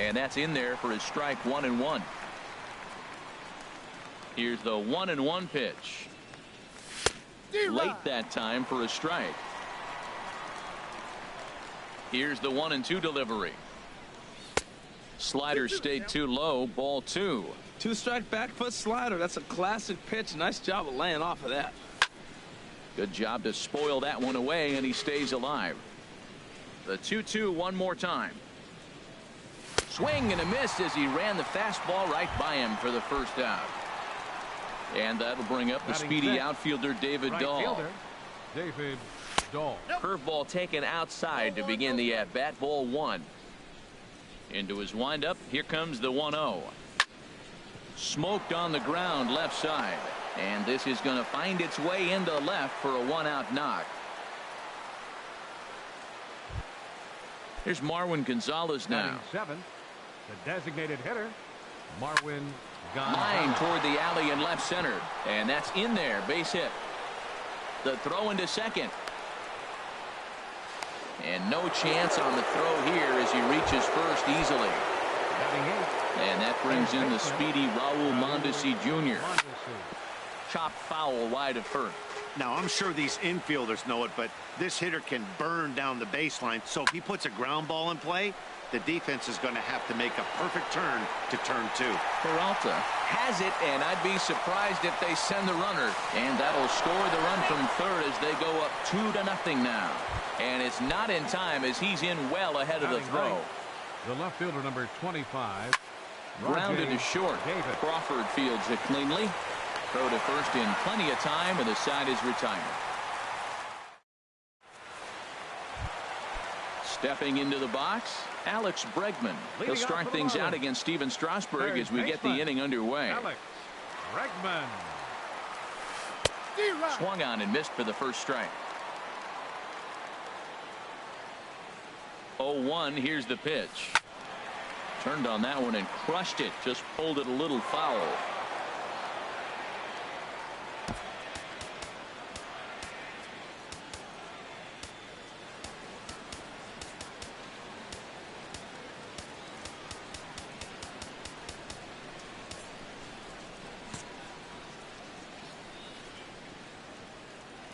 And that's in there for his strike 1-1. Here's the 1-1 pitch. Late that time for a strike. Here's the 1-2 delivery. Slider stayed too low. Ball 2. 2-strike back foot slider. That's a classic pitch. Nice job of laying off of that. Good job to spoil that one away, and he stays alive. The 2-2 one more time. Swing and a miss as he ran the fastball right by him for the first out. And that'll bring up the speedy outfielder David Dahl. David Dahl. Curveball taken outside to begin the at-bat. Ball 1. Into his windup. Here comes the 1-0. Smoked on the ground left side. And this is going to find its way into left for a 1-out knock. Here's Marwin Gonzalez now. 7, the designated hitter, Marwin Gonzalez. Line toward the alley in left center. And that's in there. Base hit. The throw into second. And no chance on the throw here as he reaches first easily. And that brings in the speedy Raul Mondesi Jr. Chopped foul wide of first. Now, I'm sure these infielders know it, but this hitter can burn down the baseline. So if he puts a ground ball in play, the defense is going to have to make a perfect turn to turn 2. Peralta has it, and I'd be surprised if they send the runner. And that'll score the run from third as they go up 2-0 now. And it's not in time as he's in well ahead of the throw. The left fielder, number 25. Grounded to short. Crawford fields it cleanly. Throw to first in plenty of time, and the side is retired. Stepping into the box, Alex Bregman. He'll start things out against Steven Strasburg as we get the inning underway. Alex Bregman. Swung on and missed for the first strike. 0-1. Here's the pitch. Turned on that one and crushed it. Just pulled it a little foul.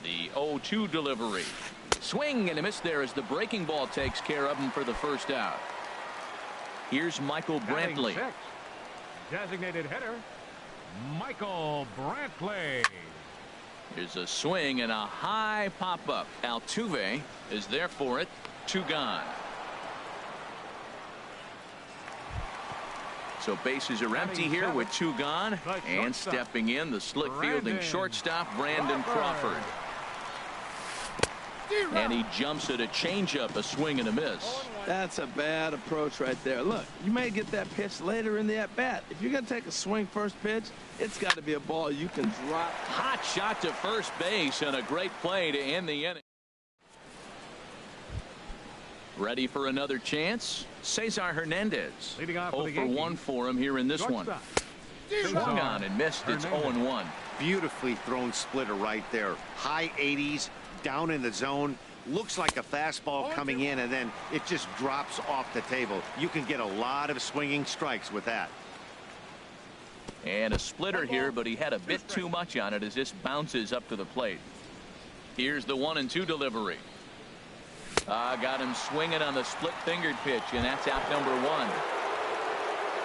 The 0-2 delivery. Swing and a miss there as the breaking ball takes care of him for the first out. Here's Michael Brantley. Designated hitter, Michael Brantley. Here's a swing and a high pop-up. Altuve is there for it. 2 gone. So bases are empty here with 2 gone. And stepping in, the slick fielding shortstop, Brandon Crawford. And he jumps at a changeup, a swing and a miss. That's a bad approach right there. Look, you may get that pitch later in the at-bat. If you're going to take a swing first pitch, it's got to be a ball you can drop. Hot shot to first base and a great play to end the inning. Ready for another chance? Cesar Hernandez. 0 for 1 for him here in this one. Swung on and missed. It's 0-1. Beautifully thrown splitter right there. High 80s, down in the zone. Looks like a fastball coming in, and then it just drops off the table. You can get a lot of swinging strikes with that. And a splitter here, but he had a bit too much on it as this bounces up to the plate. Here's the 1-2 delivery. Got him swinging on the split-fingered pitch, and that's out number 1.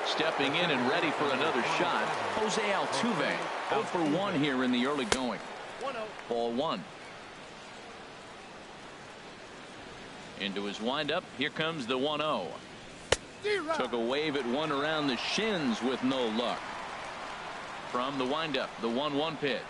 Stepping in and ready for another shot, Jose Altuve. 0 for 1 here in the early going. Ball 1. Into his windup. Here comes the 1-0. Took a wave at one around the shins with no luck. From the windup, the 1-1 pitch.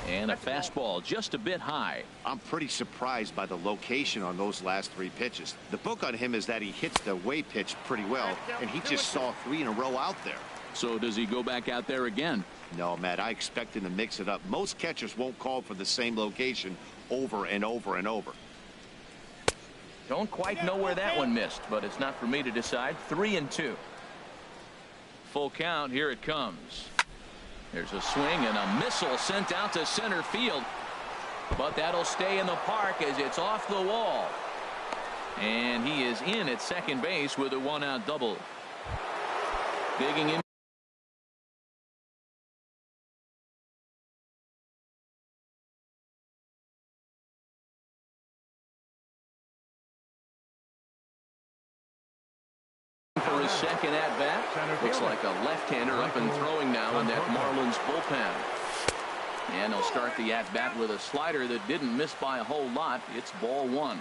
And a fastball just a bit high. I'm pretty surprised by the location on those last 3 pitches. The book on him is that he hits the way pitch pretty well, and he just saw 3 in a row out there. So does he go back out there again? No, Matt, I expect him to mix it up. Most catchers won't call for the same location over and over and over. Don't quite know where that one missed, but it's not for me to decide. 3-2. Full count. Here it comes. There's a swing and a missile sent out to center field, but that'll stay in the park as it's off the wall. And he is in at second base with a one-out double. Digging in. For his second at bat. Looks like a left-hander up and throwing now in that Marlins bullpen. And he'll start the at bat with a slider that didn't miss by a whole lot. It's ball one.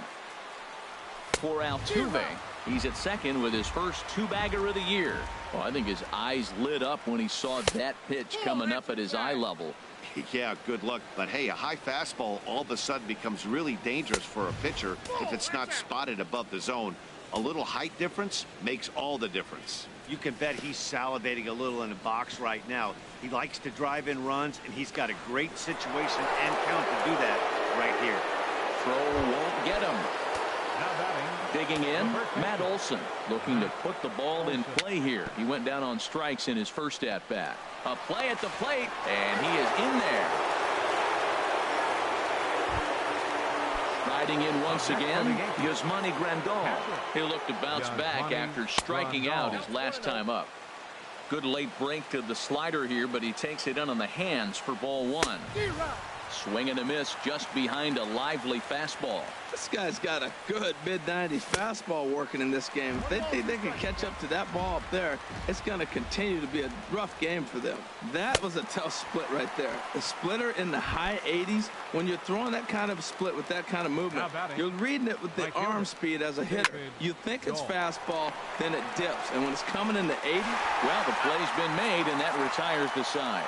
For Altuve, he's at second with his first two-bagger of the year. Well, I think his eyes lit up when he saw that pitch coming up at his eye level. Yeah, good luck. But hey, a high fastball all of a sudden becomes really dangerous for a pitcher if it's not spotted above the zone. A little height difference makes all the difference. You can bet he's salivating a little in the box right now. He likes to drive in runs, and he's got a great situation and count to do that right here. Throw won't get him. Now batting. Digging in, Matt Olson looking to put the ball in play here. He went down on strikes in his first at bat. A play at the plate, and he is in there. Riding in once again, Yasmani Grandal. He'll look to bounce back after striking out his last time up. Good late break to the slider here, but he takes it in on the hands for ball one. Swing and a miss just behind a lively fastball. This guy's got a good mid-90s fastball working in this game. If they think they can catch up to that ball up there, it's going to continue to be a rough game for them. That was a tough split right there. A splitter in the high 80s. When you're throwing that kind of split with that kind of movement, you're reading it with the arm speed as a hitter. You think it's fastball, then it dips. And when it's coming in the 80s, well, the play's been made, and that retires the side.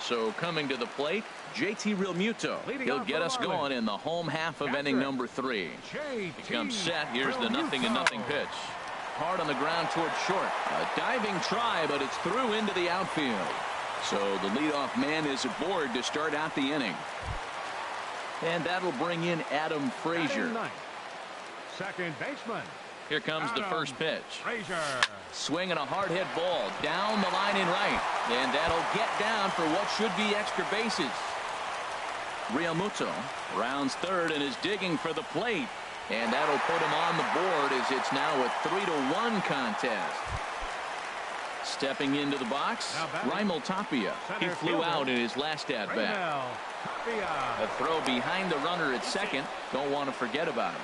So coming to the plate, JT Realmuto. He'll get us going in the home half of inning number 3. He comes set. Here's the 0-0 pitch. Hard on the ground towards short. A diving try, but it's through into the outfield. So the leadoff man is aboard to start out the inning. And that'll bring in Adam Frazier. Second baseman. Here comes the first pitch. Frazier. Swinging a hard hit ball down the line in right. And that'll get down for what should be extra bases. Realmuto rounds third and is digging for the plate. And that'll put him on the board as it's now a 3-1 contest. Stepping into the box, Raimel Tapia. He flew out in his last at bat. A throw behind the runner at second. Don't want to forget about him.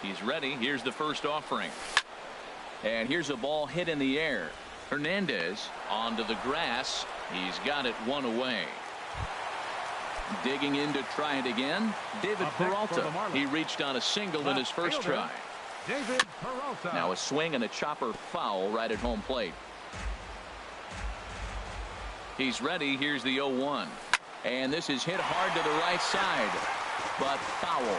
He's ready. Here's the first offering. And here's a ball hit in the air. Hernandez onto the grass. He's got it one away. Digging in to try it again. David Peralta. He reached on a single in his first try. David Peralta. Now a swing and a chopper foul right at home plate. He's ready. Here's the 0-1. And this is hit hard to the right side, but foul.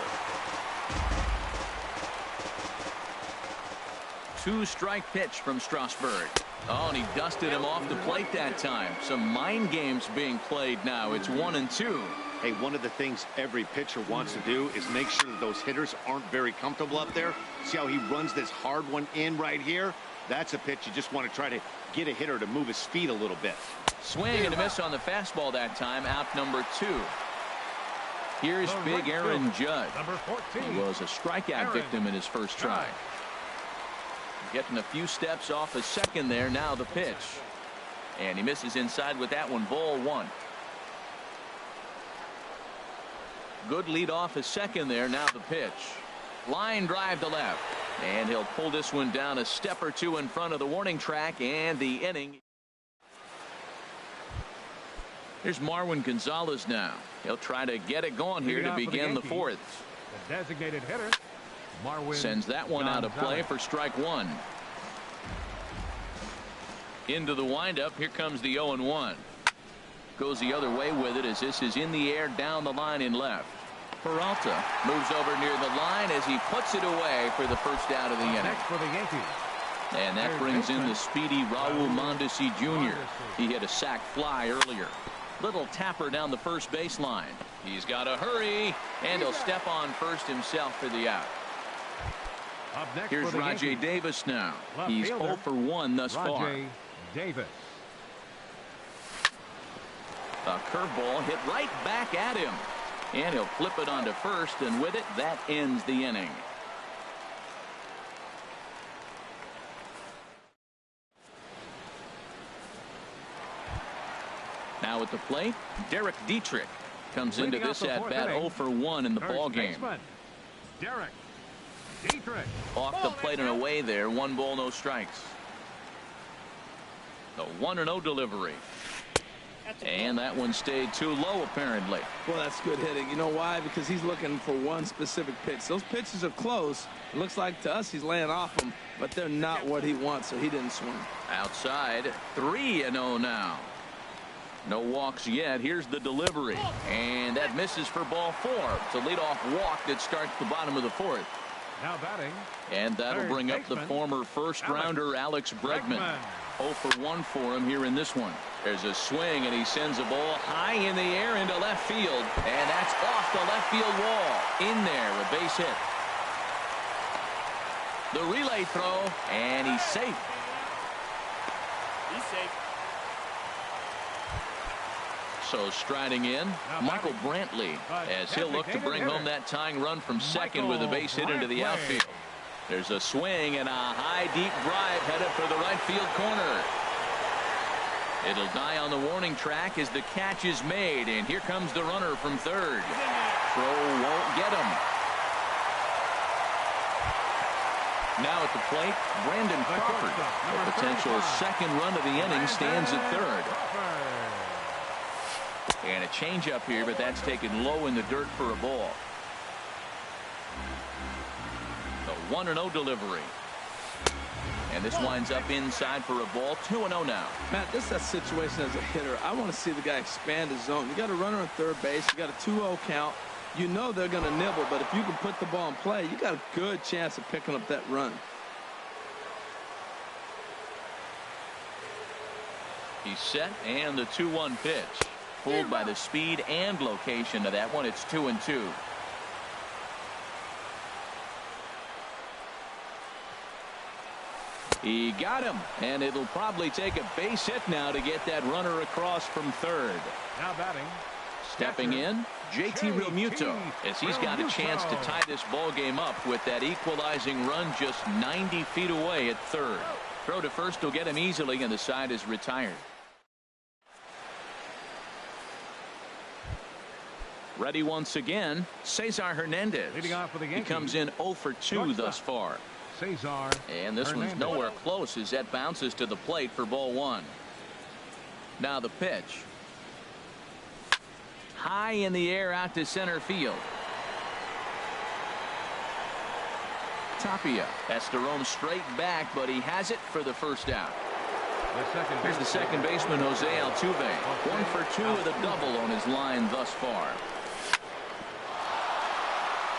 2-strike pitch from Strasburg. Oh, and he dusted him off the plate that time. Some mind games being played now. It's 1-2. Hey, one of the things every pitcher wants to do is make sure that those hitters aren't very comfortable up there. See how he runs this hard one in right here? That's a pitch you just want to try to get a hitter to move his feet a little bit. Swing and a miss on the fastball that time. Out number 2. Here's big Aaron Judge. He was a strikeout victim in his first try. Getting a few steps off a second there. Now the pitch. And he misses inside with that one. Ball 1. Good lead off a second there. Now the pitch. Line drive to left. And he'll pull this one down a step or two in front of the warning track, and the inning. Here's Marwin Gonzalez now. He'll try to get it going here to begin the fourth. The designated hitter, Marwin sends that one out of play for strike 1. Into the windup. Here comes the 0-1. Goes the other way with it as this is in the air down the line in left. Peralta moves over near the line as he puts it away for the first out of the inning. Next for the Yankees. And that brings in the speedy Raul Mondesi Jr. He hit a sac fly earlier. Little tapper down the first baseline. He's got to hurry, and he'll step on first himself for the out. Here's Rajay Davis now. He's 0 for 1 thus far. Davis. A curveball hit right back at him. And he'll flip it onto first, and with it, that ends the inning. Now at the plate, Derek Dietrich comes into this at-bat 0 for 1 in the ball game. Derek Dietrich. Off the plate and away there. 1 ball, no strikes. The 1-0 delivery. And that one stayed too low, apparently. Well, that's good hitting. You know why? Because he's looking for one specific pitch. Those pitches are close. It looks like to us he's laying off them, but they're not what he wants, so he didn't swing. Outside, 3-0 now. No walks yet. Here's the delivery. And that misses for ball 4. It's a leadoff walk that starts the bottom of the 4th. Now batting. And that'll bring up the former first-rounder Alex Bregman. 0 for 1 for him here in this one. There's a swing, and he sends a ball high in the air into left field. And that's off the left field wall. In there, a base hit. The relay throw, and he's safe. He's safe. So striding in, Michael Brantley, as he'll look to bring home that tying run from second with a base hit into the outfield. There's a swing and a high, deep drive headed for the right field corner. It'll die on the warning track as the catch is made, and here comes the runner from third. Throw won't get him. Now at the plate, Brandon Crawford. The potential second run of the inning stands at third. And a changeup here, but that's taken low in the dirt for a ball. The 1-0 delivery. And this winds up inside for a ball. 2-0 now. Matt, this is that situation as a hitter. I want to see the guy expand his zone. You got a runner on third base. You got a 2-0 count. You know they're going to nibble, but if you can put the ball in play, you got a good chance of picking up that run. He's set, and the 2-1 pitch. Fooled by the speed and location of that one. It's 2-2. He got him, and it'll probably take a base hit now to get that runner across from third. Now batting. Stepping in, JT Realmuto, as he's got a chance to tie this ball game up with that equalizing run just 90 feet away at third. Throw to first will get him easily, and the side is retired. Ready once again, Cesar Hernandez. Leading off for the He Yankees. comes in 0 for 2 thus far. Cesar And this Hernandez. one's nowhere close as that bounces to the plate for ball 1. Now the pitch. High in the air out to center field. Tapia has to roam straight back, but he has it for the first out. Here's the second baseman, Jose Altuve. 1 for 2 with a double on his line thus far.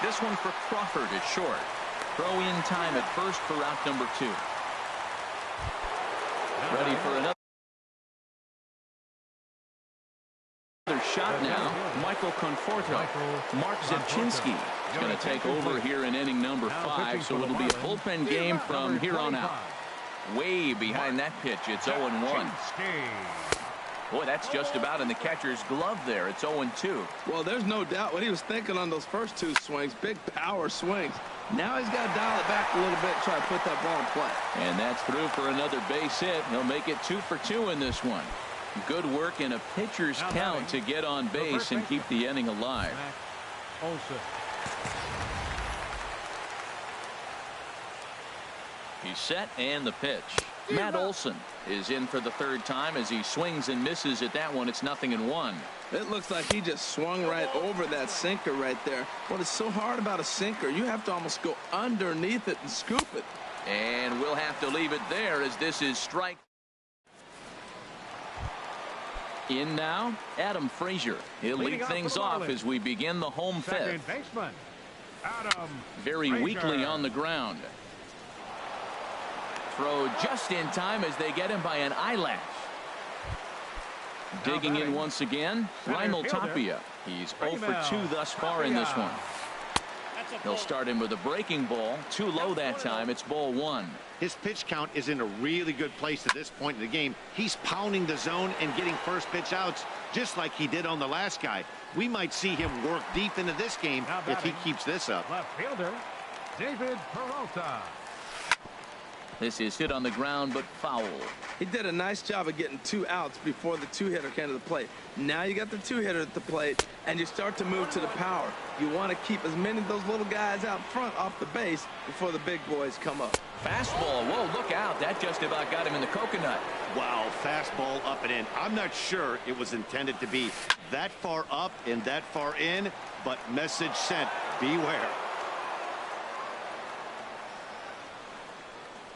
This one for Crawford is short. Throw in time at first for out number 2. Ready for another shot now. Michael Conforto. Mark Zepchinski is going to take over here in inning number 5, so it'll be a bullpen game from here on out. Way behind that pitch. It's 0-1. Boy, that's just about in the catcher's glove there. It's 0-2. Well, there's no doubt what he was thinking on those first 2 swings. Big power swings. Now he's got to dial it back a little bit and try to put that ball in play. And that's through for another base hit. He'll make it 2 for 2 in this one. Good work in a pitcher's count to get on base and keep the inning alive. He's set, and the pitch. Matt Olson is in for the 3rd time as he swings and misses at that one. It's 0-1. It looks like he just swung right over that sinker right there. What is so hard about a sinker, you have to almost go underneath it and scoop it. And we'll have to leave it there as this is strike. In now, Adam Frazier. He'll lead things off as we begin the home 5th. Baseman, Adam Very Frazier. weakly on the ground. Throw just in time as they get him by an eyelash. Digging in once again, Raimel Tapia. He's 0 for 2 thus far in this one. He'll start him with a breaking ball. Too low that time. It's ball one. His pitch count is in a really good place at this point in the game. He's pounding the zone and getting first pitch outs just like he did on the last guy. We might see him work deep into this game if he keeps this up. Left fielder, David Peralta. This is hit on the ground, but foul. He did a nice job of getting 2 outs before the 2-hitter came to the plate. Now you got the 2-hitter at the plate, and you start to move to the power. You want to keep as many of those little guys out front off the base before the big boys come up. Fastball. Whoa, look out. That just about got him in the coconut. Wow, fastball up and in. I'm not sure it was intended to be that far up and that far in, but message sent, beware.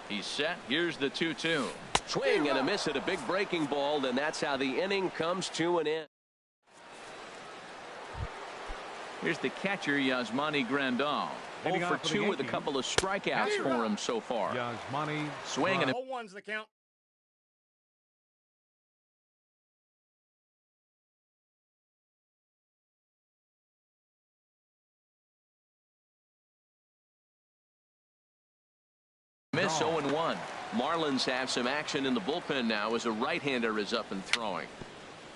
He's set. Here's the 2-2. Swing and a miss at a big breaking ball, and that's how the inning comes to an end. Here's the catcher, Yasmani Grandal. 0 for 2 with a couple of strikeouts for him so far. Yasmani. Swing and a 0-1's the count. miss. 0-1. Marlins have some action in the bullpen now as a right-hander is up and throwing.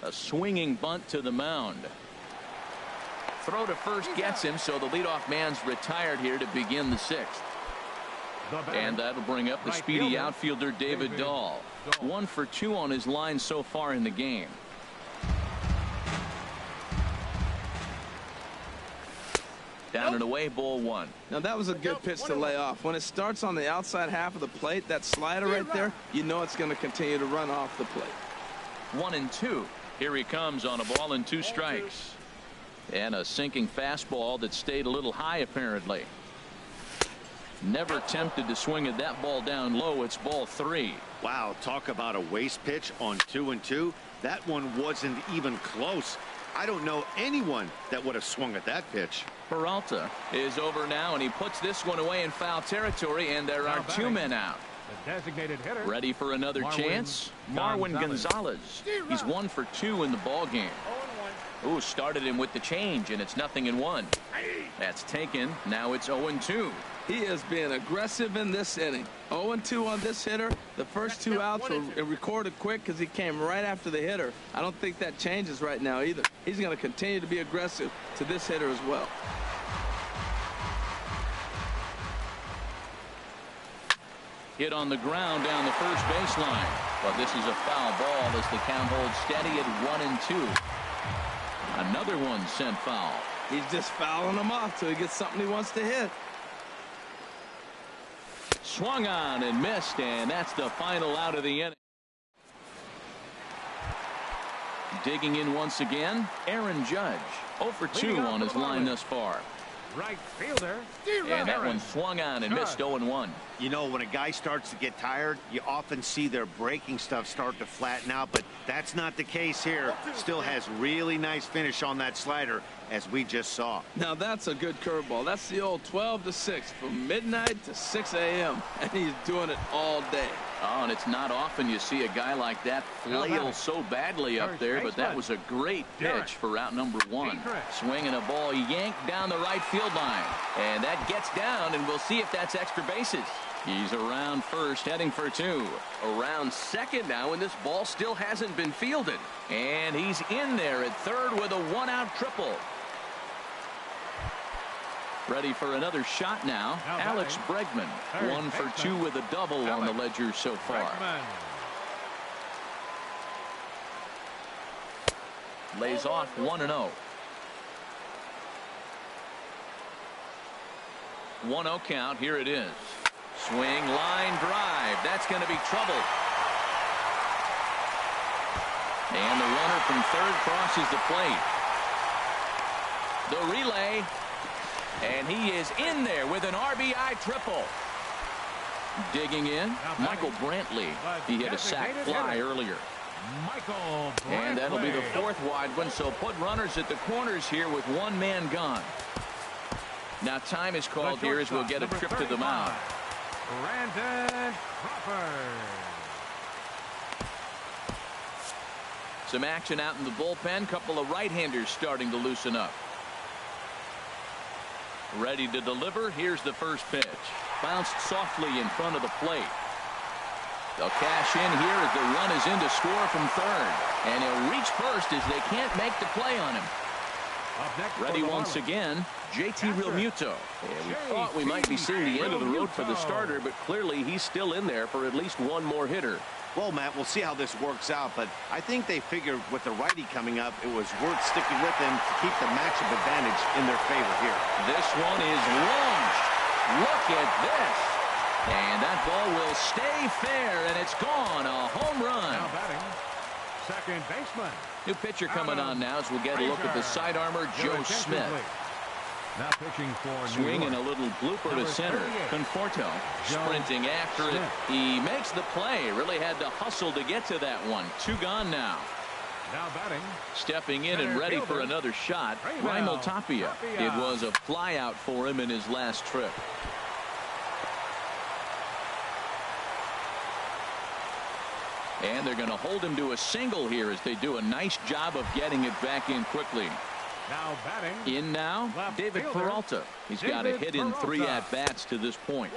A swinging bunt to the mound. Throw to first gets him, so the leadoff man's retired here to begin the 6th. And that'll bring up the speedy outfielder David Dahl. 1 for 2 on his line so far in the game. Down and away, ball 1. Now that was a good pitch to lay off. When it starts on the outside half of the plate, that slider right there, you know it's going to continue to run off the plate. 1-2. Here he comes on a ball and 2 strikes. And a sinking fastball that stayed a little high apparently. Never tempted to swing at that ball down low. It's ball 3. Wow, talk about a waste pitch on 2-2. That one wasn't even close. I don't know anyone that would have swung at that pitch. Peralta is over now, and he puts this one away in foul territory, and there are 2 men out. The designated hitter. Ready for another chance? Marwin Gonzalez. He's 1 for 2 in the ball game. 0-1. Ooh, started him with the change, and it's 0-1. That's taken. Now it's 0-2. He is being aggressive in this inning. 0-2 on this hitter. The first 2 outs were recorded quick because he came right after the hitter. I don't think that changes right now either. He's going to continue to be aggressive to this hitter as well. Hit on the ground down the first baseline. But this is a foul ball as the count holds steady at 1-2. Another one sent foul. He's just fouling them off till he gets something he wants to hit. Swung on and missed, and that's the final out of the inning. Digging in once again, Aaron Judge. 0 for 2 on his line thus far. Right fielder. And that one swung on and missed. 0-1. You know, when a guy starts to get tired, you often see their breaking stuff start to flatten out, but that's not the case here. Still has really nice finish on that slider, as we just saw. Now that's a good curveball. That's the old 12 to 6 from midnight to 6 a.m. and he's doing it all day. Oh, and it's not often you see a guy like that flail so badly up there, but that was a great pitch for route number 1. Swinging a ball yanked down the right field line, and that gets down, and we'll see if that's extra bases. He's around first, heading for 2. Around second now, and this ball still hasn't been fielded. And he's in there at third with a 1-out triple. Ready for another shot now. Alex Bregman, 1 for 2 with a double on the ledger so far. Lays off 1-0. 1-0 count. Here it is. Swing, line drive. That's going to be trouble. And the runner from third crosses the plate. The relay. And he is in there with an RBI triple. Digging in, Michael Brantley. He hit a sac fly earlier. And that'll be the 4th wide one, so put runners at the corners here with 1 man gone. Now time is called here as we'll get a trip to the mound. Brandon Crawford. Some action out in the bullpen. Couple of right-handers starting to loosen up. Ready to deliver. Here's the first pitch. Bounced softly in front of the plate. They'll cash in here as the run is in to score from third. And he'll reach first as they can't make the play on him. Ready once again, JT Realmuto. And we thought we might be seeing the end of the road for the starter, but clearly he's still in there for at least one more hitter. Well, Matt, we'll see how this works out, but I think they figured with the righty coming up, it was worth sticking with him to keep the matchup advantage in their favor here. This one is launched. Look at this. And that ball will stay fair, and it's gone. A home run. Now batting, second baseman. New pitcher coming on now as we'll get a look at the side armor, Joe Smith. Now pitching for Swinging a little blooper to center. Conforto sprinting after it. He makes the play. Really had to hustle to get to that one. 2 gone now. Now batting. Stepping in and ready for another shot, Raimel Tapia. It was a fly out for him in his last trip. And they're going to hold him to a single here as they do a nice job of getting it back in quickly. Now batting. In now, David Peralta. He's got a hit in 3 at-bats to this point.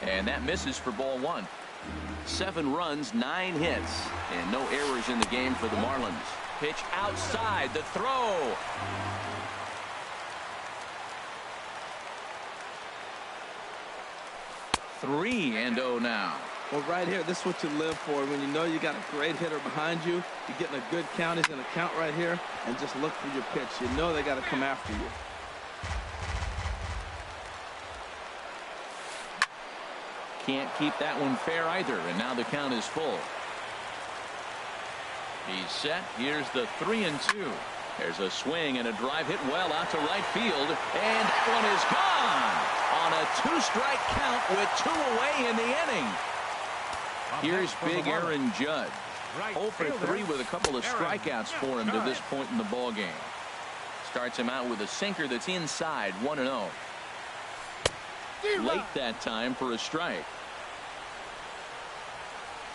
And that misses for ball 1. 7 runs, 9 hits, and no errors in the game for the Marlins. Pitch outside, the throw. Three and 0 now. Well, right here, this is what you live for. When you know you got a great hitter behind you, you're getting a good count. He's going to count right here, and just look for your pitch. You know they got to come after you. Can't keep that one fair either, and now the count is full. He's set. Here's the 3-2. There's a swing and a drive hit well out to right field, and that one is gone on a 2-strike count with 2 away in the inning. Here's big Aaron Judge. 0 for 3 with a couple of strikeouts for him to this point in the ball game. Starts him out with a sinker that's inside, 1-0. Late that time for a strike.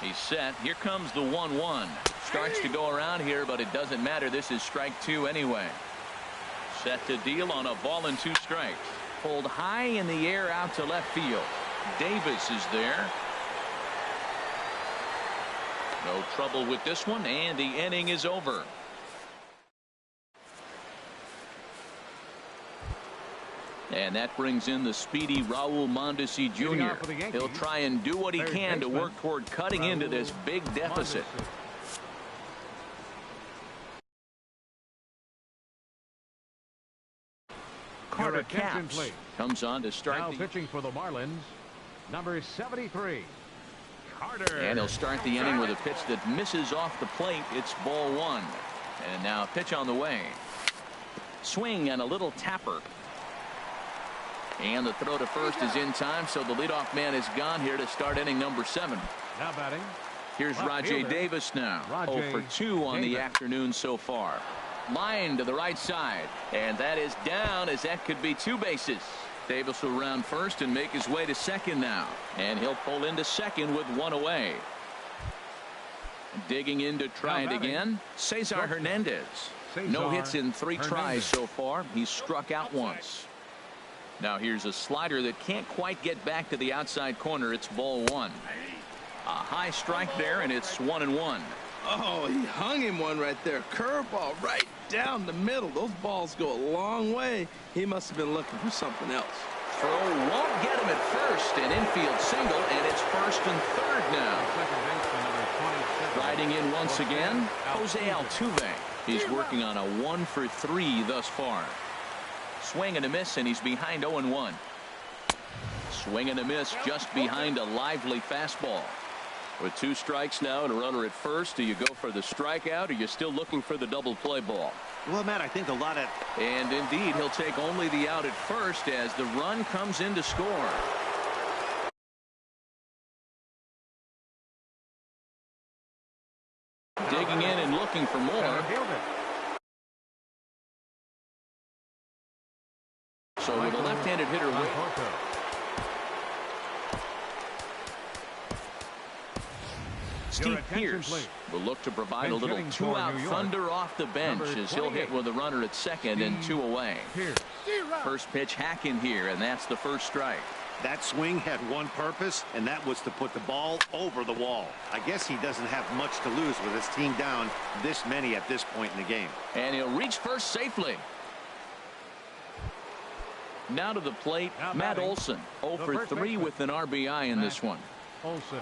He's set. Here comes the 1-1. Starts to go around here, but it doesn't matter. This is strike 2 anyway. Set to deal on a ball and 2 strikes. Pulled high in the air out to left field. Davis is there. No trouble with this one, and the inning is over. And that brings in the speedy Raul Mondesi Jr. He'll try and do what he can to work toward cutting into this big deficit. Carter Capps comes on to start. Now pitching for the Marlins, number 73. Carter. And he'll start the inning with a pitch that misses off the plate. It's ball 1. And now a pitch on the way. Swing and a little tapper. And the throw to first is in time, so the leadoff man is gone here to start inning number 7. Now batting. Here's Rajay Davis now. 0 for 2 on the afternoon so far. Line to the right side, and that is down as that could be 2 bases. Davis will round first and make his way to second now, and he'll pull into second with 1 away. Digging in to try it again, Cesar Hernandez. No hits in 3 tries so far. He's struck out once. Now here's a slider that can't quite get back to the outside corner. It's ball 1. A high strike there, and it's 1-1. Oh, he hung him one right there. Curveball right down the middle. Those balls go a long way. He must have been looking for something else. Throw won't get him at first. An infield single, and it's first and third now. Riding in once again, Jose Altuve. He's working on a 1 for 3 thus far. Swing and a miss, and he's behind 0-1. Swing and a miss just behind a lively fastball. With 2 strikes now and a runner at first, do you go for the strikeout, or are you still looking for the double play ball? Well, Matt, I think a lot of... And indeed, he'll take only the out at first as the run comes in to score. Digging in and looking for more. So with a left-handed hitter with... Steve Pierce will look to provide a Bench little hitting for two-out New York. thunder off the bench Number as he'll hit 28. with a runner at second and 2 away. Pierce. First pitch hacking here, and that's the first strike. That swing had one purpose, and that was to put the ball over the wall. I guess he doesn't have much to lose with his team down this many at this point in the game. And he'll reach first safely. Now to the plate, Now Matt batting, Olson. 0 the for first 3 baseman. with an RBI in this one. Olson.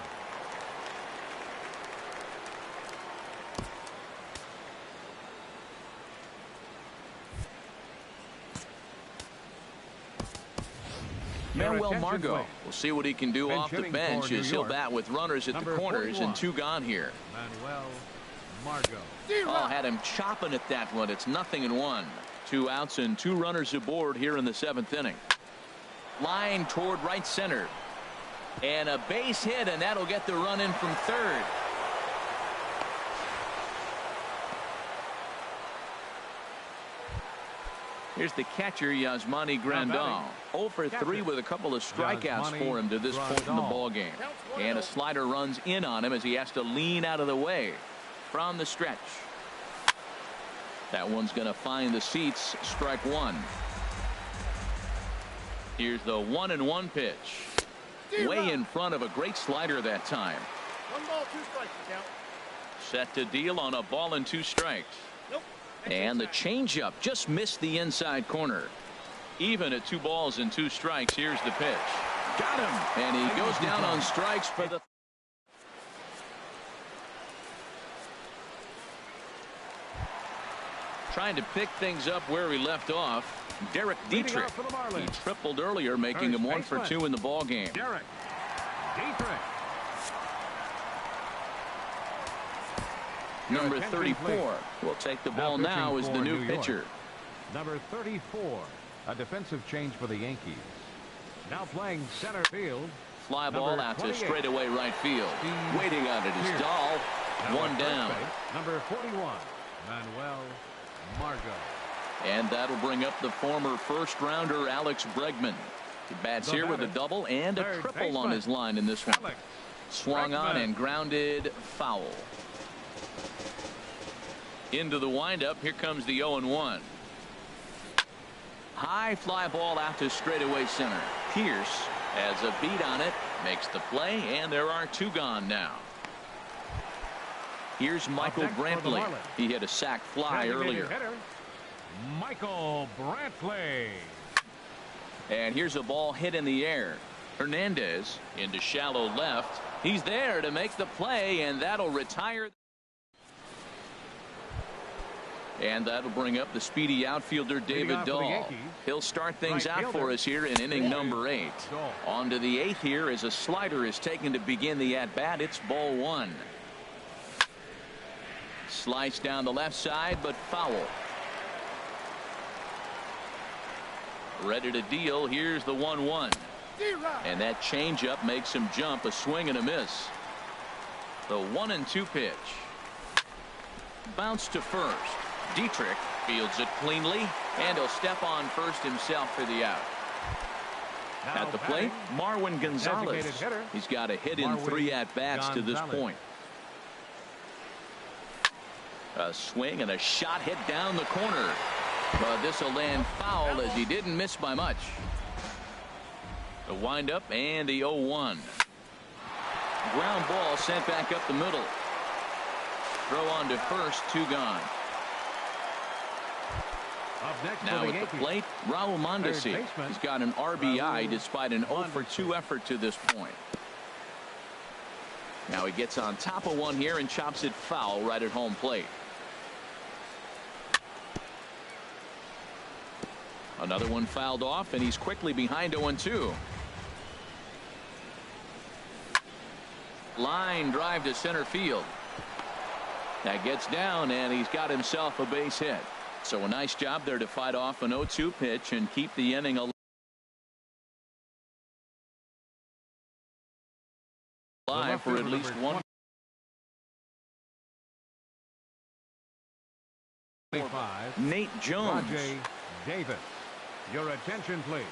Manuel attention, Margot. please. We'll see what he can do Bench off the hitting bench for New as he'll York. bat with runners at the Number corners 41. and 2 gone here. Manuel Margot. Oh, had him chopping at that one. It's 0-1. 2 outs and 2 runners aboard here in the 7th inning. Line toward right center. And a base hit, and that'll get the run in from third. Here's the catcher, Yasmani Grandal. 0 for 3 with a couple of strikeouts Yasmani for him to this point in the Grandal. ball game. And a slider runs in on him as he has to lean out of the way from the stretch. That one's going to find the seats. Strike 1. Here's the 1-1 pitch. Way in front of a great slider that time. 1 ball, 2 strikes, count. Set to deal on a ball and 2 strikes. Nope. And the changeup just missed the inside corner. Even at 2 balls and 2 strikes. Here's the pitch. Got him. And he goes down on strikes for the. Trying to pick things up where he left off. Derek Leading Dietrich. off for the Marlins. He tripled earlier, making him 1 for 2 in the ball game. Derek Dietrich. Number attention, 34 please. will take the Now ball now pitching as the for new New York. pitcher. Number 34, a defensive change for the Yankees. Now playing center field. Fly ball Number out to 28. straightaway right field. Steve Waiting on it is Pierce. Dahl. Now 1 at first down. base, number 41, Manuel Margot. And that'll bring up the former first rounder Alex Bregman. He bats The here with a batter, double and a third triple on baseman, his line in this one. Alex Swung on Bregman. and grounded foul. Into the windup. Here comes the 0-1. High fly ball out to straightaway center. Pierce has a beat on it, makes the play, and there are 2 gone now. Here's Michael next for the Brantley. Marlins. He hit a sac fly Designated earlier. hitter, Michael Brantley. And here's a ball hit in the air. Hernandez into shallow left. He's there to make the play, and that'll retire. And that'll bring up the speedy outfielder David off for the Dahl. Yankees, He'll start things right out for fielder, us here in inning David number 8. Dahl. On to the 8th here as a slider is taken to begin the at-bat. It's ball 1. Slice down the left side, but foul. Ready to deal. Here's the 1-1. And that changeup makes him jump. A swing and a miss. The 1-2 pitch. Bounce to first. Dietrich fields it cleanly, and he'll step on first himself for the out. Now At the plate, batting, Marwin Gonzalez. designated hitter, He's got a hit in Marwin 3 at-bats to this Gonzalez. point. A swing and a shot hit down the corner. But this will land foul as he didn't miss by much. The windup and the 0-1. Ground ball sent back up the middle. Throw on to first, 2 gone. Up next Now for the at the Yankees, plate, Raul Mondesi. Third baseman, He's got an RBI Raul despite an 0 for 2 Mondesi. effort to this point. Now he gets on top of one here and chops it foul right at home plate. Another one fouled off, and he's quickly behind 0-2. Line drive to center field. That gets down, and he's got himself a base hit. So a nice job there to fight off an 0-2 pitch and keep the inning alive for at least one. 25, Nate Jones. Rajay Davis. Your attention, please.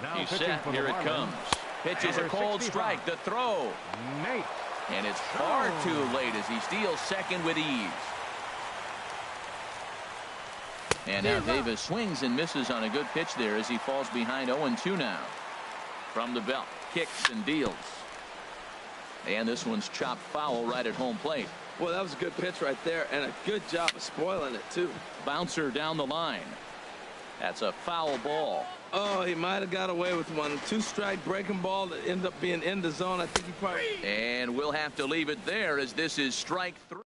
Now He's pitching set. for the Here it Marlins, comes. Pitches a number cold 65. strike. The throw. Nate And it's far too late as he steals second with ease. And now Davis swings and misses on a good pitch there as he falls behind 0-2 now. From the belt, kicks and deals. And this one's chopped foul right at home plate. Well, that was a good pitch right there, and a good job of spoiling it, too. Bouncer down the line. That's a foul ball. Oh, he might have got away with one. 2-strike breaking ball that ended up being in the zone. I think he probably... And we'll have to leave it there as this is strike 3.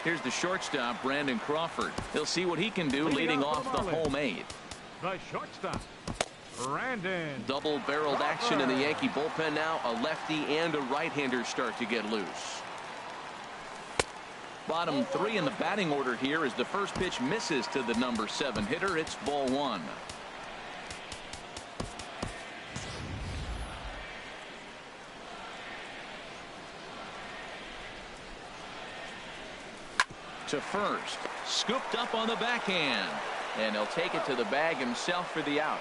Here's the shortstop, Brandon Crawford. He'll see what he can do leading off the home 8. The shortstop, Brandon. Double-barreled action in the Yankee bullpen now. A lefty and a right-hander start to get loose. Bottom 3 in the batting order here as the first pitch misses to the number 7 hitter. It's ball 1. To first. Scooped up on the backhand. And he'll take it to the bag himself for the out.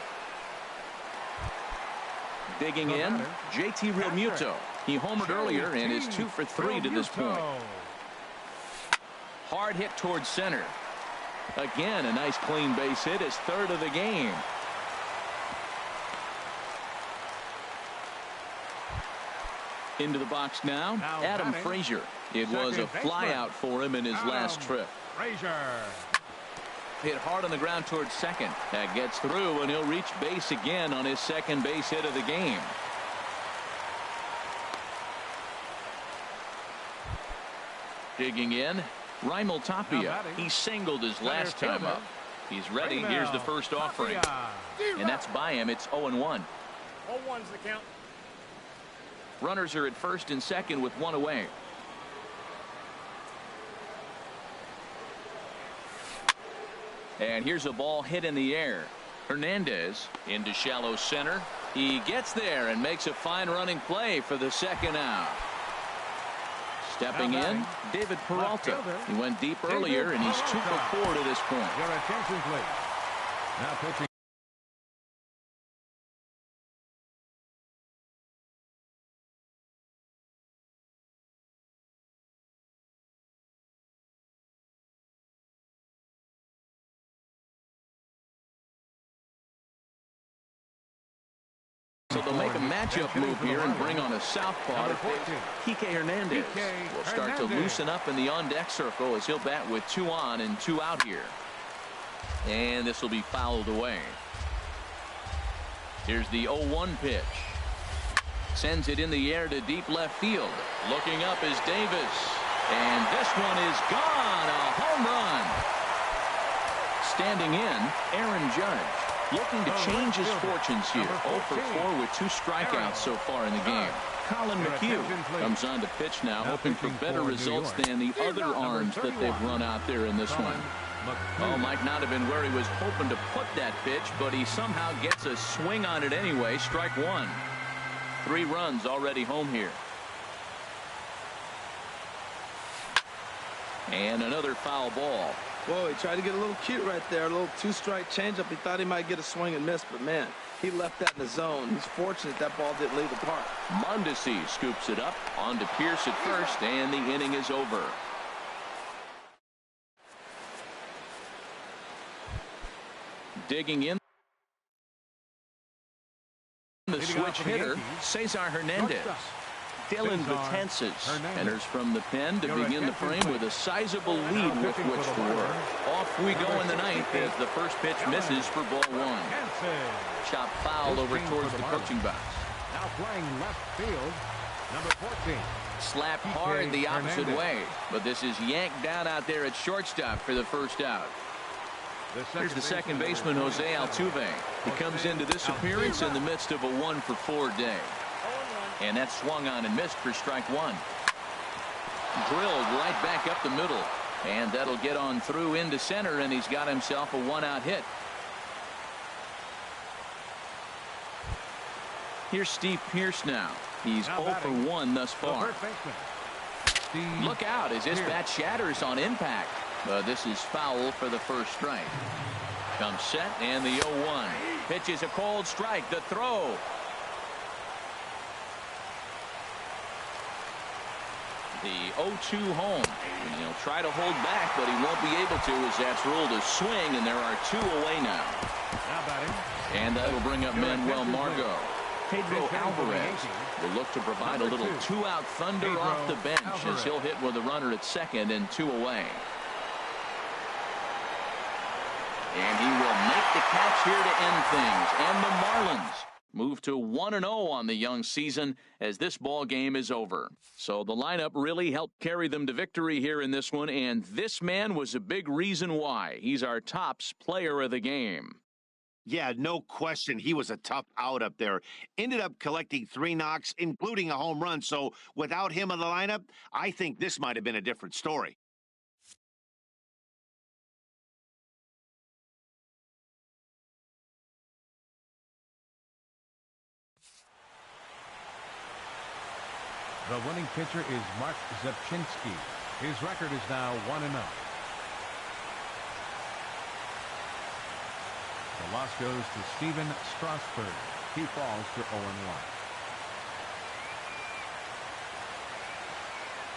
Digging in, JT Realmuto. He homered earlier and is 2 for 3 to this point. Hard hit towards center. Again, a nice clean base hit, his 3rd of the game. Into the box now, Adam Frazier. It was a flyout for him in his last trip. Frazier. Hit hard on the ground towards second. That gets through, and he'll reach base again on his second base hit of the game. Digging in, Raimel Tapia. He singled his last time up. He's ready. Here's the first offering. And that's by him. It's 0-1. 0-1's the count. Runners are at first and second with 1 away. And here's a ball hit in the air. Hernandez into shallow center. He gets there and makes a fine running play for the second out. Stepping in, David Peralta. He went deep earlier, and he's 2 for 4 to this point. Your attention, please. Now pitching. So they'll make a matchup move here and bring on a southpaw to face Kike Hernandez. Will start to loosen up in the on-deck circle as he'll bat with 2 on and 2 out here. And this will be fouled away. Here's the 0-1 pitch. Sends it in the air to deep left field. Looking up is Davis. And this one is gone. A home run. Standing in, Aaron Judge. Looking to change his fortunes here. 0 for 4 with 2 strikeouts so far in the game. Colin McHugh comes on to pitch now, hoping for better results than the other arms that they've run out there in this one. Oh, might not have been where he was hoping to put that pitch, but he somehow gets a swing on it anyway. Strike 1. 3 runs already home here. And another foul ball. Whoa, he tried to get a little cute right there. A little 2-strike changeup. He thought he might get a swing and miss, but man, he left that in the zone. He's fortunate that ball didn't leave the park. Mondesi scoops it up. On to Pierce at first, and the inning is over. Digging in. The switch hitter, Cesar Hernandez. Dylan Betances enters from the pen to begin the frame with a sizable lead with which to work. Off we go in the 9th as the first pitch misses for ball 1. Chop foul over towards the coaching box. Now playing left field, number 14. Slapped hard the opposite way, but this is yanked down out there at shortstop for the first out. Here's the second baseman, Jose Altuve. He comes into this appearance in the midst of a 1 for 4 day. And that's swung on and missed for strike 1. Drilled right back up the middle. And that'll get on through into center, and he's got himself a 1-out hit. Here's Steve Pierce now. He's 0 for 1 thus far. Look out as this bat shatters on impact. This is foul for the first strike. Comes set, and the 0-1. Pitch is a cold strike. The throw. The 0-2 home. And he'll try to hold back, but he won't be able to as that's ruled a swing, and there are 2 away now. Now batting. And that'll bring up Manuel Margot. Pedro Alvarez will look to provide a little 2-out thunder off the bench as he'll hit with a runner at second and 2 away. And he will make the catch here to end things. And the Marlins move to 1-0 on the young season as this ball game is over. So the lineup really helped carry them to victory here in this one, and this man was a big reason why. He's our tops player of the game. Yeah, no question. He was a tough out up there. Ended up collecting 3 knocks, including a home run. So without him in the lineup, I think this might have been a different story. The winning pitcher is Mark Zepchinski. His record is now 1-0. The loss goes to Steven Strasburg. He falls to 0-1.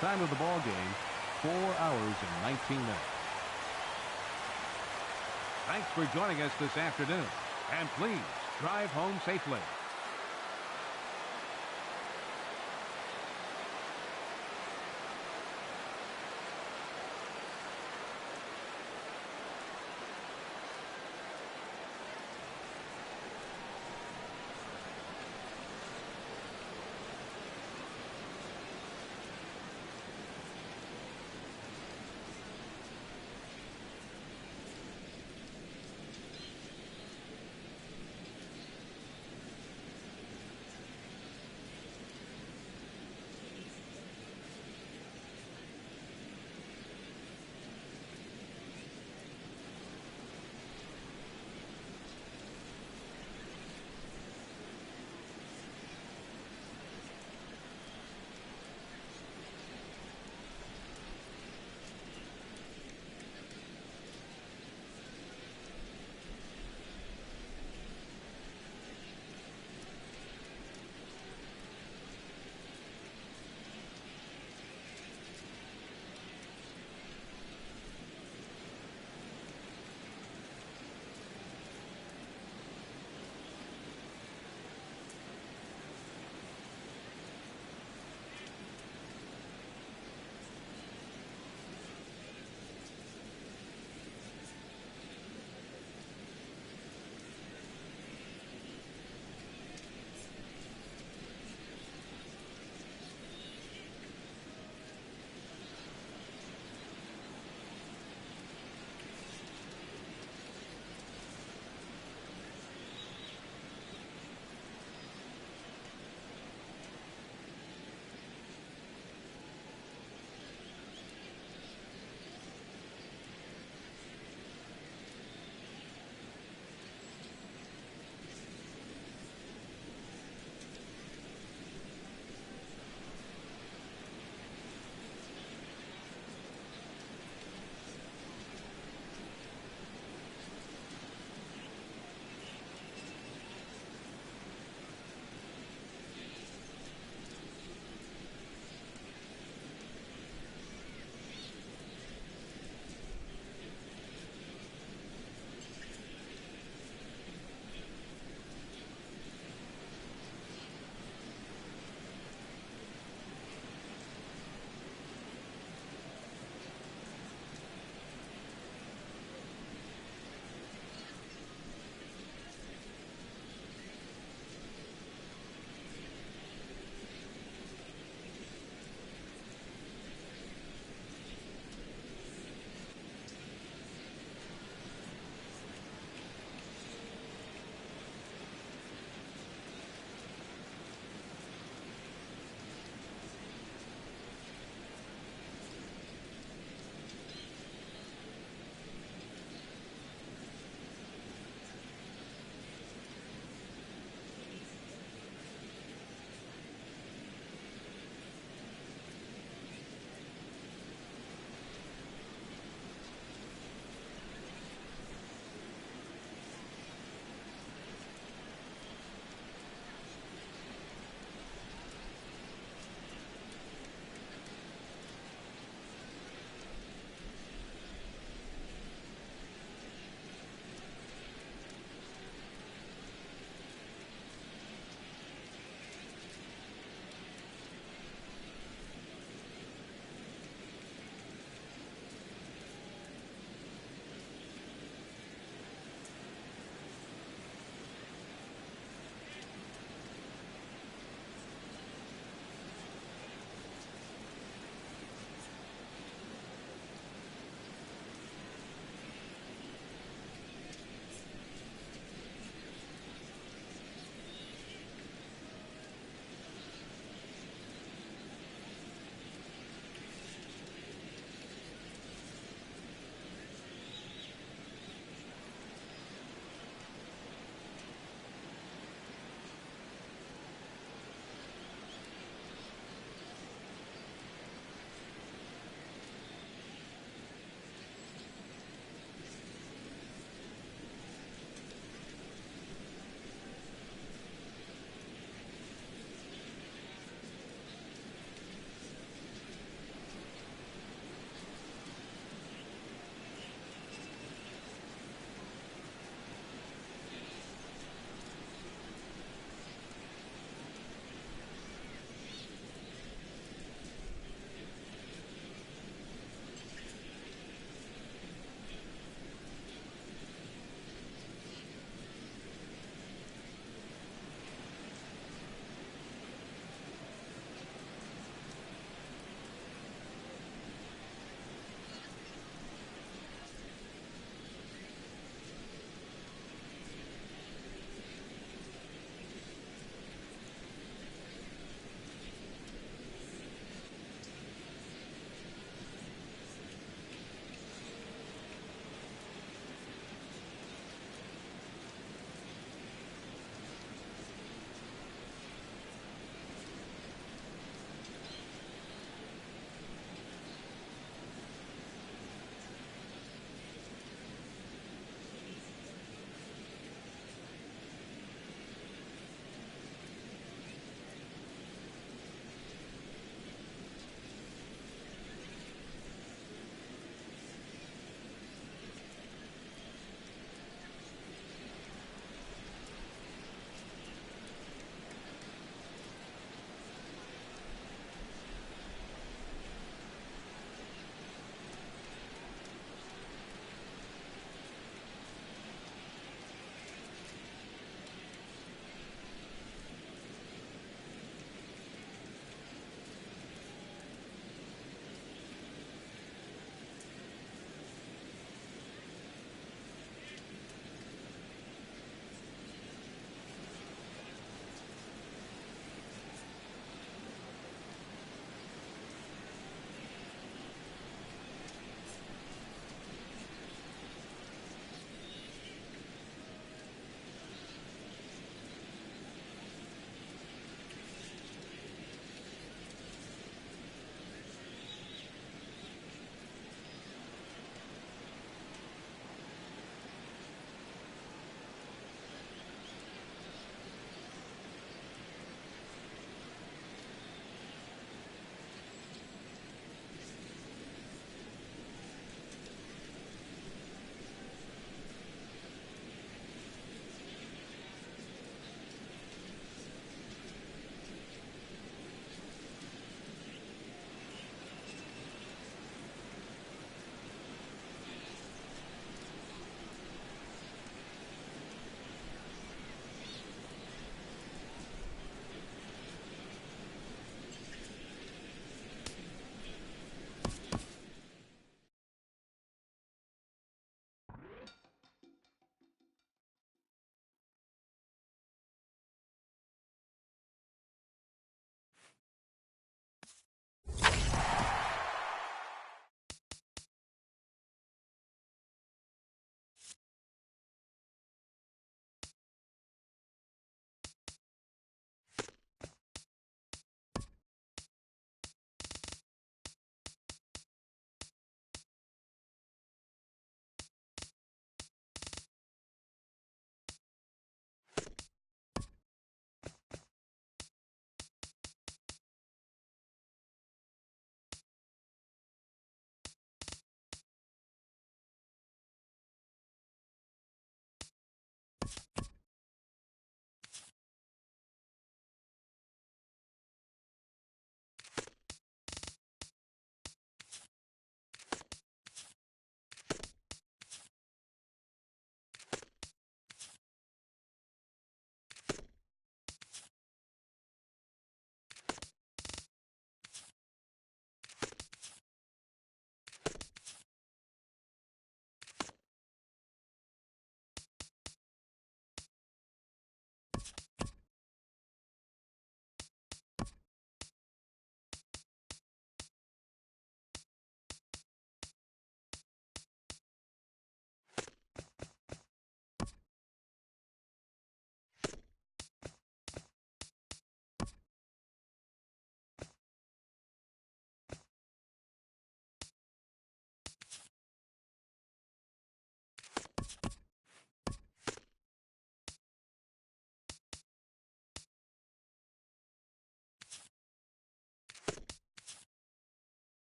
Time of the ball game, 4 hours and 19 minutes. Thanks for joining us this afternoon. And please drive home safely.